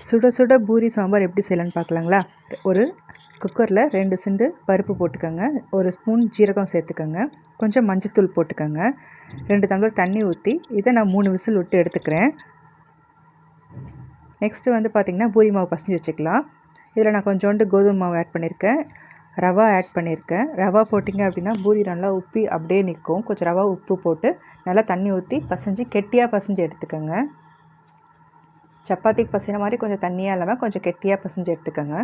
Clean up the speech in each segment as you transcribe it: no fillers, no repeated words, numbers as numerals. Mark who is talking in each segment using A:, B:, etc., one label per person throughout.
A: சுட சுட பூரி சாம்பார் எப்படி செய்யலான்னு பார்க்கலாங்களா. ஒரு குக்கரில் 2 சிண்டு பருப்பு போட்டுக்கோங்க, 1 ஸ்பூன் ஜீரகம் சேர்த்துக்கோங்க, கொஞ்சம் மஞ்சத்தூள் போட்டுக்கோங்க, 2 டம்ளர் தண்ணி ஊற்றி இதை நான் 3 விசில் விட்டு எடுத்துக்கிறேன். நெக்ஸ்ட்டு வந்து பார்த்திங்கன்னா பூரி மாவு பசஞ்சு வச்சுக்கலாம். இதில் நான் கொஞ்சோண்டு கோதுமை மாவு ஆட் பண்ணியிருக்கேன், ரவா ஆட் பண்ணியிருக்கேன். ரவா போட்டிங்க அப்படின்னா பூரி நல்லா உப்பி அப்படியே நிற்கும். கொஞ்சம் ரவா உப்பு போட்டு நல்லா தண்ணி ஊற்றி பசஞ்சு கெட்டியாக பசஞ்சு எடுத்துக்கோங்க. சப்பாத்திக்கு பசைகிற மாதிரி கொஞ்சம் தண்ணியாக இல்லாமல் கொஞ்சம் கெட்டியாக பசஞ்சு எடுத்துக்கோங்க.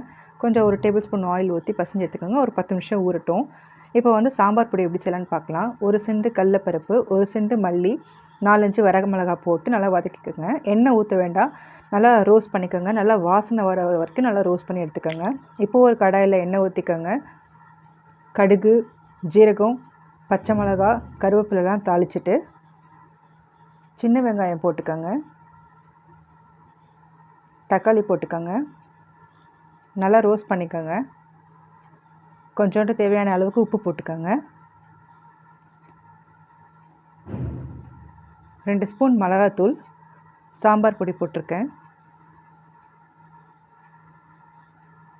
A: கொஞ்சம் 1 டேபிள் ஸ்பூன் ஆயில் ஊற்றி பசஞ்சு எடுத்துக்கோங்க. ஒரு 10 நிமிஷம் ஊறட்டும். இப்போ வந்து சாம்பார் பொடி எப்படி செய்யலான்னு பார்க்கலாம். 1 சிண்டு கடலப்பருப்பு, 1 சிண்டு மல்லி, 4-5 வரகு மிளகாய் போட்டு நல்லா வதக்கிக்கோங்க. எண்ணெய் ஊற்ற வேண்டாம், நல்லா ரோஸ்ட் பண்ணிக்கோங்க. நல்லா வாசனை வர வரைக்கும் நல்லா ரோஸ்ட் பண்ணி எடுத்துக்கோங்க. இப்போது ஒரு கடாயில் எண்ணெய் ஊற்றிக்கோங்க. கடுகு, ஜீரகம், பச்சை மிளகா, கருவேப்பிலெலாம் தாளிச்சிட்டு சின்ன வெங்காயம் போட்டுக்கோங்க, தக்காளி போட்டுக்கோங்க, நல்லா ரோஸ்ட் பண்ணிக்கோங்க. கொஞ்சோண்டு தேவையான அளவுக்கு உப்பு போட்டுக்கோங்க. 2 ஸ்பூன் மிளகாத்தூள், சாம்பார் பொடி போட்டிருக்கேன்.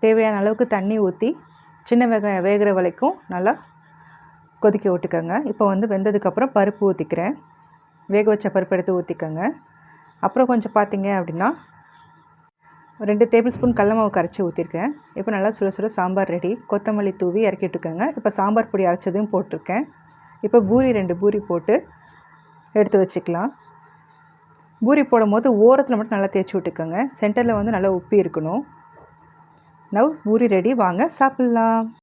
A: தேவையான அளவுக்கு தண்ணி ஊற்றி சின்ன வெங்காயம் வேகிற வரைக்கும் நல்லா கொதிக்க விட்டுக்கோங்க. இப்போ வந்து வெந்ததுக்கப்புறம் பருப்பு ஊற்றிக்கிறேன். வேக வச்ச பருப்பு எடுத்து ஊற்றிக்கோங்க. அப்புறம் கொஞ்சம் பார்த்திங்க அப்படின்னா 2 டேபிள் ஸ்பூன் கடல மாவு கரைச்சி ஊற்றிருக்கேன். இப்போ நல்லா சுட சுட சாம்பார் ரெடி. கொத்தமல்லி தூவி இறக்கி விட்டுக்கோங்க. இப்போ சாம்பார் பொடி அரைச்சதையும் போட்டிருக்கேன். இப்போ பூரி 2 பூரி போட்டு எடுத்து வச்சுக்கலாம். பூரி போடும்போது ஓரத்தில் மட்டும் நல்லா தேய்ச்சி விட்டுக்கோங்க. சென்டரில் வந்து நல்லா உப்பி இருக்கணும். நவ் பூரி ரெடி, வாங்க சாப்பிட்லாம்.